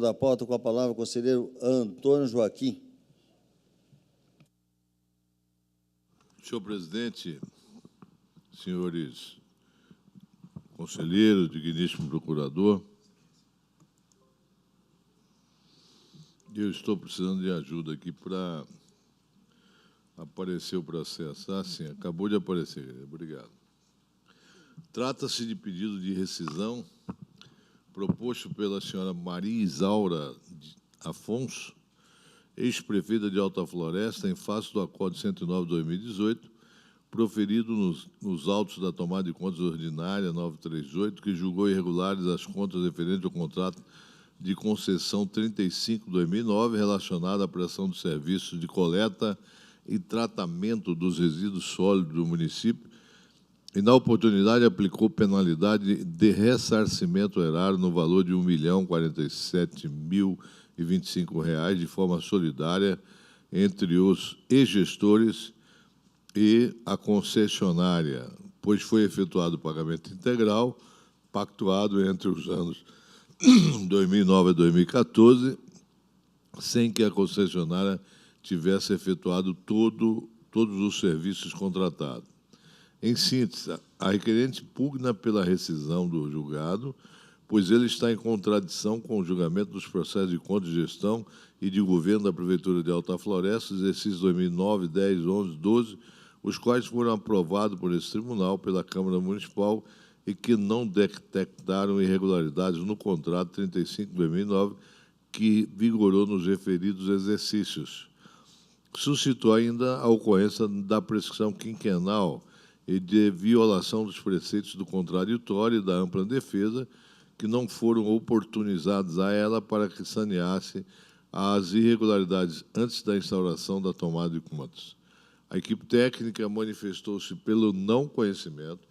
da pauta, com a palavra o conselheiro Antônio Joaquim. Senhor presidente, senhores conselheiros, digníssimo procurador, eu estou precisando de ajuda aqui para aparecer o processo. Ah, sim, acabou de aparecer. Obrigado. Trata-se de pedido de rescisão proposto pela senhora Maria Isaura Afonso, ex-prefeita de Alta Floresta, em face do Acórdão 109 de 2018, proferido nos autos da tomada de contas ordinária 938, que julgou irregulares as contas referentes ao contrato de concessão 35 de 2009, relacionada à prestação de serviços de coleta e tratamento dos resíduos sólidos do município, e, na oportunidade, aplicou penalidade de ressarcimento erário no valor de R$ 1.047.025, de forma solidária, entre os ex-gestores e a concessionária, pois foi efetuado o pagamento integral, pactuado entre os anos 2009 a 2014, sem que a concessionária tivesse efetuado todos os serviços contratados. Em síntese, a requerente pugna pela rescisão do julgado, pois ele está em contradição com o julgamento dos processos de conta de gestão e de governo da Prefeitura de Alta Floresta, exercícios 2009, 10, 11, 12, os quais foram aprovados por esse tribunal, pela Câmara Municipal, e que não detectaram irregularidades no contrato 35 de 2009, que vigorou nos referidos exercícios. Suscitou ainda a ocorrência da prescrição quinquenal e de violação dos preceitos do contraditório e da ampla defesa, que não foram oportunizados a ela para que saneasse as irregularidades antes da instauração da tomada de contas. A equipe técnica manifestou-se pelo não conhecimento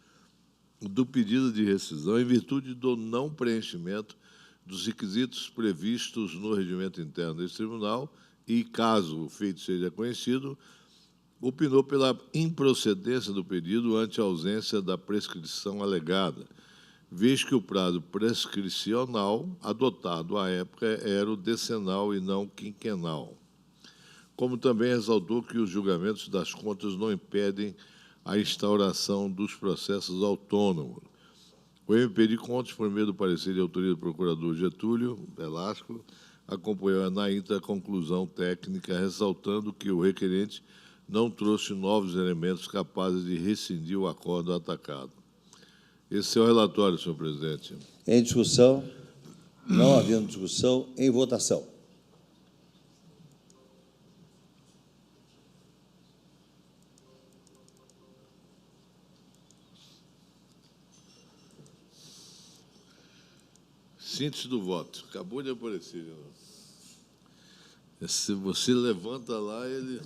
do pedido de rescisão em virtude do não preenchimento dos requisitos previstos no regimento interno desse tribunal e, caso o feito seja conhecido, opinou pela improcedência do pedido ante a ausência da prescrição alegada, vez que o prazo prescricional adotado à época era o decenal e não quinquenal. Como também ressaltou que os julgamentos das contas não impedem a instauração dos processos autônomos. O MP de Contas, por meio do parecer de autoria do procurador Getúlio Velasco, acompanhou na íntegra a conclusão técnica, ressaltando que o requerente não trouxe novos elementos capazes de rescindir o acordo atacado. Esse é o relatório, senhor presidente. Em discussão, não havendo discussão, em votação. Síntese do voto. Acabou de aparecer. Se você levanta lá, ele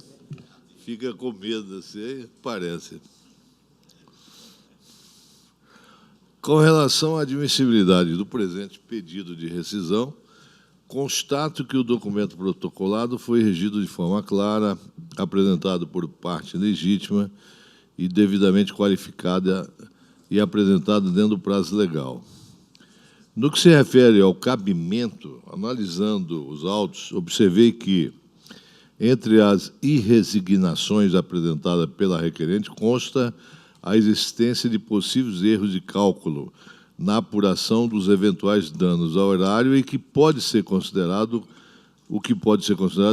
fica com medo, assim, parece. Com relação à admissibilidade do presente pedido de rescisão, constato que o documento protocolado foi regido de forma clara, apresentado por parte legítima e devidamente qualificada e apresentado dentro do prazo legal. No que se refere ao cabimento, analisando os autos, observei que, entre as irresignações apresentadas pela requerente, consta a existência de possíveis erros de cálculo na apuração dos eventuais danos ao erário e que pode ser considerado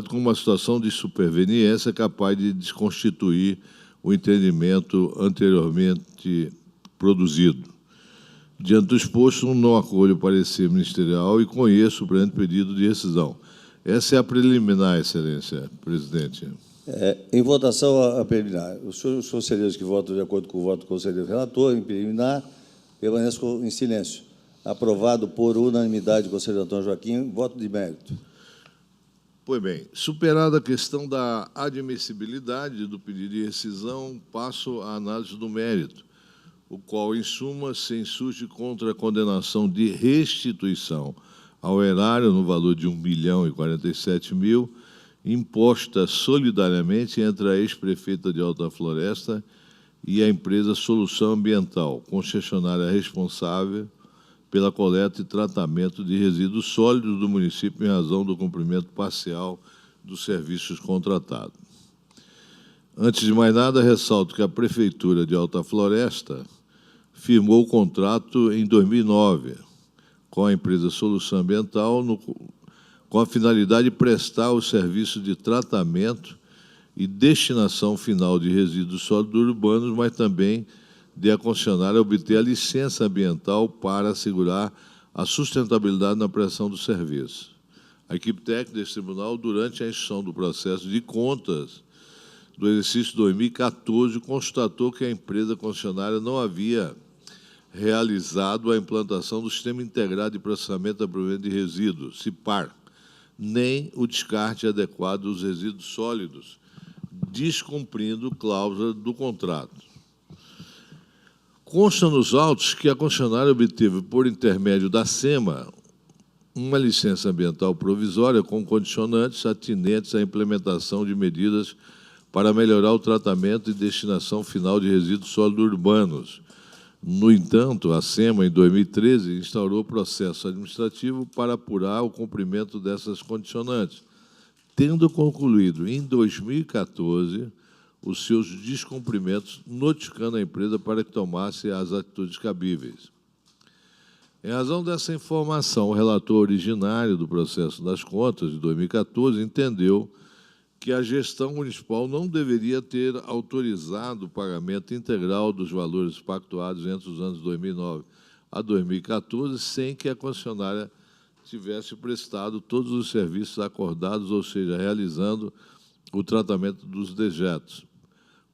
como uma situação de superveniência capaz de desconstituir o entendimento anteriormente produzido. Diante do exposto, não acolho o parecer ministerial e conheço o presente pedido de rescisão. Essa é a preliminar, excelência, presidente. Em votação a preliminar, os conselheiros que votam de acordo com o voto do conselheiro relator, em preliminar, permaneçam em silêncio. Aprovado por unanimidade, conselheiro Antônio Joaquim, voto de mérito. Pois bem, superada a questão da admissibilidade do pedido de rescisão, passo à análise do mérito, o qual, em suma, se insurge contra a condenação de restituição ao erário no valor de R$ 1.047.000, imposta solidariamente entre a ex-prefeita de Alta Floresta e a empresa Solução Ambiental, concessionária responsável pela coleta e tratamento de resíduos sólidos do município em razão do cumprimento parcial dos serviços contratados. Antes de mais nada, ressalto que a Prefeitura de Alta Floresta firmou o contrato em 2009 com a empresa Solução Ambiental, com a finalidade de prestar o serviço de tratamento e destinação final de resíduos sólidos urbanos, mas também de a concessionária obter a licença ambiental para assegurar a sustentabilidade na prestação do serviço. A equipe técnica deste tribunal, durante a instrução do processo de contas do exercício 2014, constatou que a empresa concessionária não havia realizado a implantação do Sistema Integrado de Processamento e Aproveitamento de Resíduos, SIPAR, nem o descarte adequado dos resíduos sólidos, descumprindo cláusula do contrato. Consta nos autos que a concessionária obteve, por intermédio da SEMA, uma licença ambiental provisória com condicionantes atinentes à implementação de medidas para melhorar o tratamento e destinação final de resíduos sólidos urbanos. No entanto, a SEMA, em 2013, instaurou processo administrativo para apurar o cumprimento dessas condicionantes, tendo concluído, em 2014, os seus descumprimentos, notificando a empresa para que tomasse as atitudes cabíveis. Em razão dessa informação, o relator originário do processo das contas de 2014 entendeu que a gestão municipal não deveria ter autorizado o pagamento integral dos valores pactuados entre os anos 2009 a 2014, sem que a concessionária tivesse prestado todos os serviços acordados, ou seja, realizando o tratamento dos dejetos.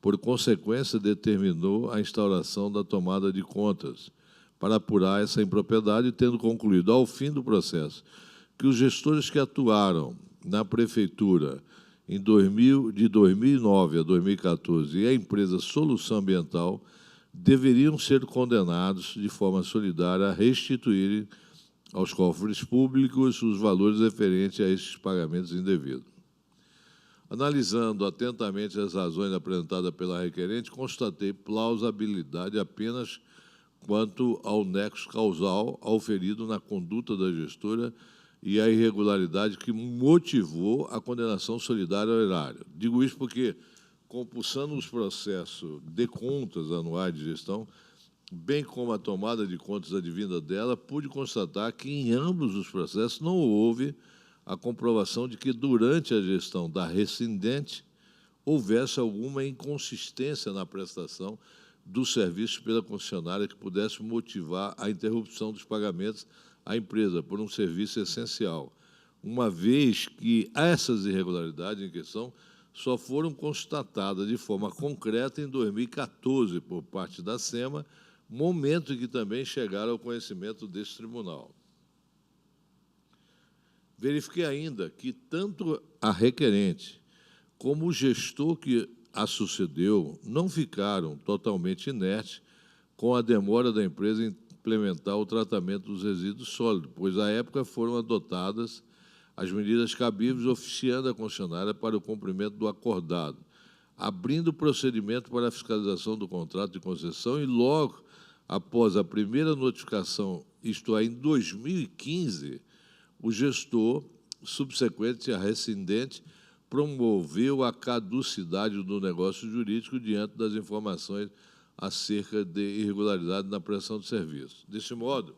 Por consequência, determinou a instauração da tomada de contas para apurar essa impropriedade, tendo concluído, ao fim do processo, que os gestores que atuaram na Prefeitura de 2009 a 2014 e a empresa Solução Ambiental deveriam ser condenados de forma solidária a restituírem aos cofres públicos os valores referentes a esses pagamentos indevidos. Analisando atentamente as razões apresentadas pela requerente, constatei plausibilidade apenas quanto ao nexo causal auferido na conduta da gestora e a irregularidade que motivou a condenação solidária ao erário. Digo isso porque, compulsando os processos de contas anuais de gestão, bem como a tomada de contas advinda dela, pude constatar que, em ambos os processos, não houve a comprovação de que, durante a gestão da rescindente, houvesse alguma inconsistência na prestação dos serviços pela concessionária que pudesse motivar a interrupção dos pagamentos à empresa por um serviço essencial, uma vez que essas irregularidades em questão só foram constatadas de forma concreta em 2014 por parte da SEMA, momento em que também chegaram ao conhecimento deste tribunal. Verifiquei ainda que tanto a requerente como o gestor que a sucedeu não ficaram totalmente inertes com a demora da empresa em implementar o tratamento dos resíduos sólidos, pois, à época, foram adotadas as medidas cabíveis, oficiando a concessionária para o cumprimento do acordado, abrindo o procedimento para a fiscalização do contrato de concessão e, logo após a primeira notificação, isto é, em 2015, o gestor, subsequente à rescindente, promoveu a caducidade do negócio jurídico diante das informações acerca de irregularidade na prestação de serviço. Deste modo,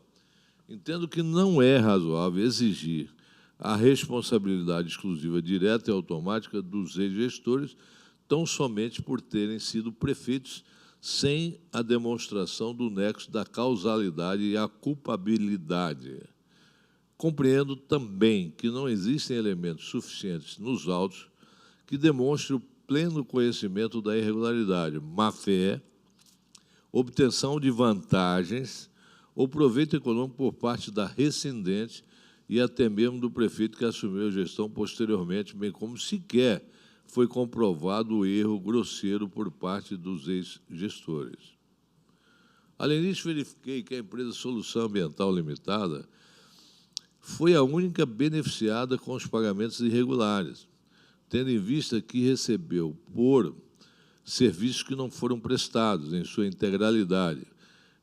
entendo que não é razoável exigir a responsabilidade exclusiva direta e automática dos ex-gestores, tão somente por terem sido prefeitos sem a demonstração do nexo da causalidade e a culpabilidade. Compreendo também que não existem elementos suficientes nos autos que demonstrem o pleno conhecimento da irregularidade, má-fé, obtenção de vantagens ou proveito econômico por parte da rescindente e até mesmo do prefeito que assumiu a gestão posteriormente, bem como sequer foi comprovado o erro grosseiro por parte dos ex-gestores. Além disso, verifiquei que a empresa Solução Ambiental Limitada foi a única beneficiada com os pagamentos irregulares, tendo em vista que recebeu por serviços que não foram prestados em sua integralidade,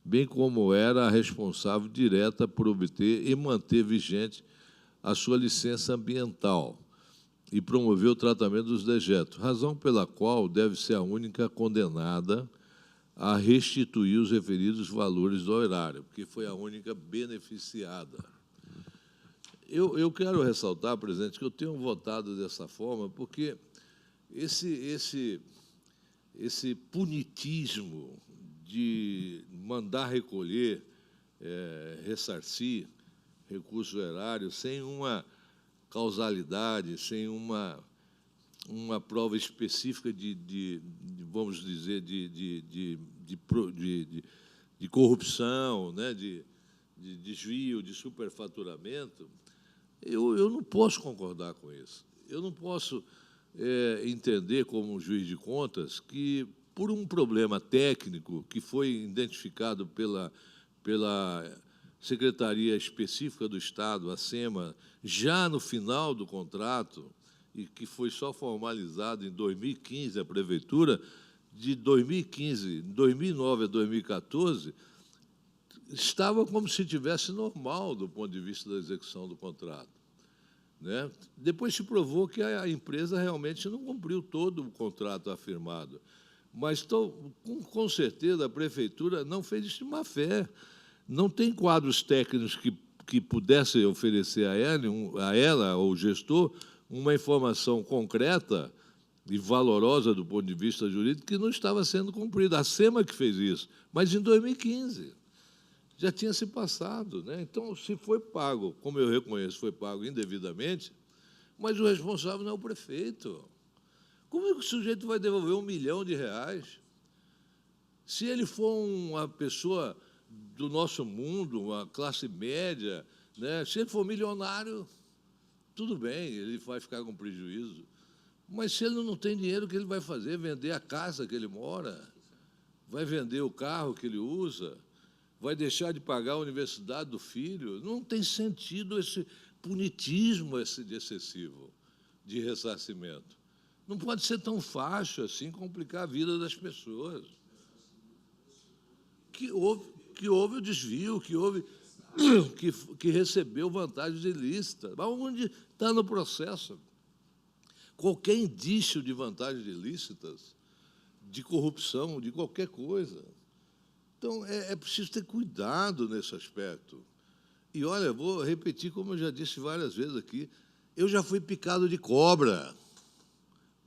bem como era a responsável direta por obter e manter vigente a sua licença ambiental e promover o tratamento dos dejetos, razão pela qual deve ser a única condenada a restituir os referidos valores do erário, porque foi a única beneficiada. Eu quero ressaltar, presidente, que eu tenho votado dessa forma porque esse punitismo de mandar recolher, ressarcir recurso erário sem uma causalidade, sem uma prova específica vamos dizer, de corrupção, né, de desvio, de superfaturamento, eu não posso concordar com isso. Eu não posso entender, como um juiz de contas, que, por um problema técnico que foi identificado pela Secretaria Específica do Estado, a SEMA, já no final do contrato, e que foi só formalizado em 2015, a Prefeitura, de 2015, 2009 a 2014, estava como se tivesse normal do ponto de vista da execução do contrato, né? Depois se provou que a empresa realmente não cumpriu todo o contrato afirmado. Mas, com certeza, a Prefeitura não fez isso de má fé. Não tem quadros técnicos que pudessem oferecer a ela, ao gestor, uma informação concreta e valorosa do ponto de vista jurídico que não estava sendo cumprida. A SEMA que fez isso, mas em 2015. Já tinha se passado, né? Então, se foi pago, como eu reconheço, foi pago indevidamente, mas o responsável não é o prefeito. Como é que o sujeito vai devolver R$1 milhão? Se ele for uma pessoa do nosso mundo, uma classe média, né? Se ele for milionário, tudo bem, ele vai ficar com prejuízo. Mas se ele não tem dinheiro, o que ele vai fazer? Vender a casa que ele mora? Vai vender o carro que ele usa? Vai deixar de pagar a universidade do filho? Não tem sentido esse punitismo excessivo de ressarcimento. Não pode ser tão fácil assim complicar a vida das pessoas. Que houve o desvio, que recebeu vantagens ilícitas. Mas onde está no processo? Qualquer indício de vantagens ilícitas, de corrupção, de qualquer coisa. Então, é preciso ter cuidado nesse aspecto. E, olha, vou repetir, como eu já disse várias vezes aqui, eu já fui picado de cobra.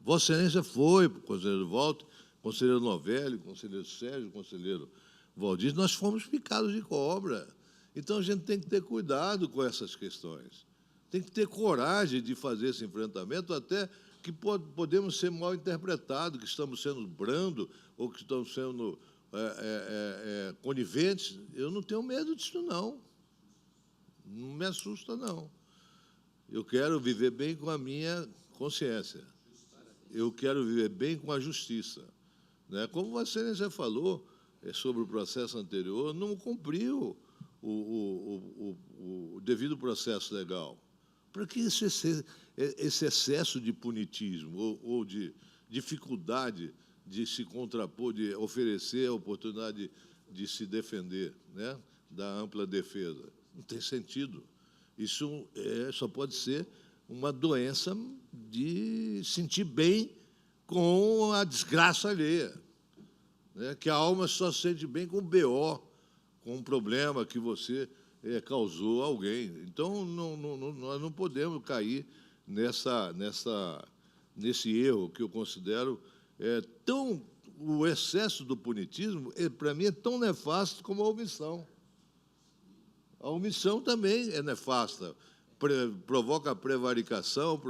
Vossa Excelência foi, conselheiro Walter, conselheiro Novelli, conselheiro Sérgio, conselheiro Valdir, nós fomos picados de cobra. Então, a gente tem que ter cuidado com essas questões. Tem que ter coragem de fazer esse enfrentamento, até que podemos ser mal interpretados, que estamos sendo brando ou que estamos sendo coniventes. Eu não tenho medo disso, não. Não me assusta, não. Eu quero viver bem com a minha consciência. Eu quero viver bem com a justiça, né? Como Vossa Excelência falou sobre o processo anterior, não cumpriu o devido processo legal. Para que esse excesso de punitismo ou de dificuldade de se contrapor, de oferecer a oportunidade de se defender, né, da ampla defesa? Não tem sentido. Isso só pode ser uma doença de sentir bem com a desgraça alheia, né? Que a alma só se sente bem com o BO, com um problema que você causou a alguém. Então, nós não podemos cair nesse erro que eu considero o excesso do punitismo, para mim, é tão nefasto como a omissão. A omissão também é nefasta, provoca prevaricação,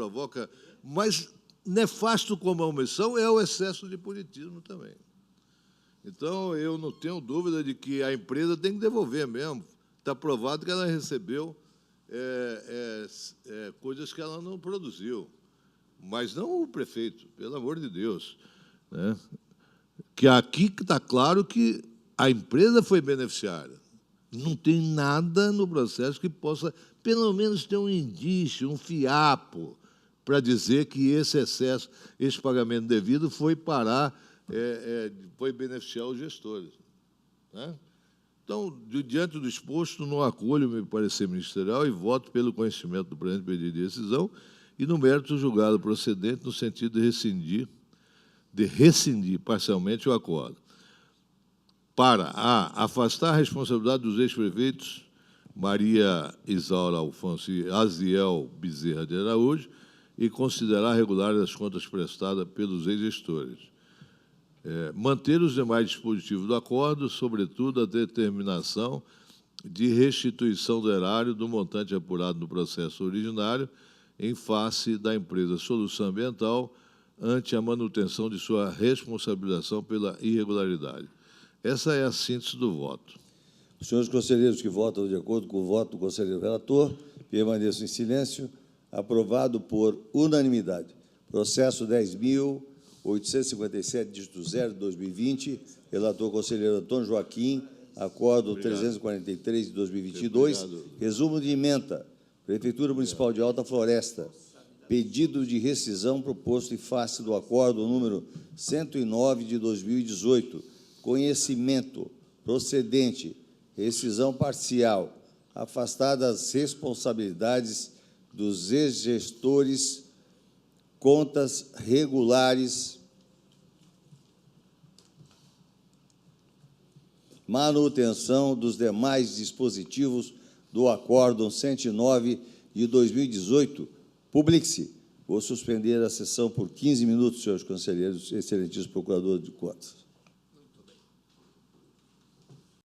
mas nefasto como a omissão é o excesso de punitismo também. Então, eu não tenho dúvida de que a empresa tem que devolver mesmo. Está provado que ela recebeu coisas que ela não produziu. Mas não o prefeito, pelo amor de Deus, né? Que aqui está claro que a empresa foi beneficiária. Não tem nada no processo que possa, pelo menos, ter um indício, um fiapo, para dizer que esse excesso, esse pagamento devido foi parar, foi beneficiar os gestores, né? Então, diante do exposto, não acolho o meu parecer ministerial e voto pelo conhecimento do presente pedido de rescisão e, no mérito, julgado procedente no sentido de rescindir parcialmente o acordo. Para a. Afastar a responsabilidade dos ex-prefeitos Maria Isaura Alfonso e Aziel Bezerra de Araújo e considerar regulares as contas prestadas pelos ex-gestores. Manter os demais dispositivos do acordo, sobretudo a determinação de restituição do erário do montante apurado no processo originário em face da empresa Solução Ambiental ante a manutenção de sua responsabilização pela irregularidade. Essa é a síntese do voto. Os senhores conselheiros que votam de acordo com o voto do conselheiro relator, permaneçam em silêncio. Aprovado por unanimidade. Processo 10.857, dígito 0, de 2020, relator conselheiro Antônio Joaquim, acordo 343 de 2022. Resumo de emenda. Prefeitura Municipal de Alta Floresta. Pedido de rescisão proposto em face do acordo número 109 de 2018. Conhecimento procedente. Rescisão parcial. Afastadas as responsabilidades dos ex-gestores, contas regulares, manutenção dos demais dispositivos do Acórdão 109 de 2018. Publique-se. Vou suspender a sessão por 15 minutos, senhores conselheiros, excelentíssimo procurador de contas.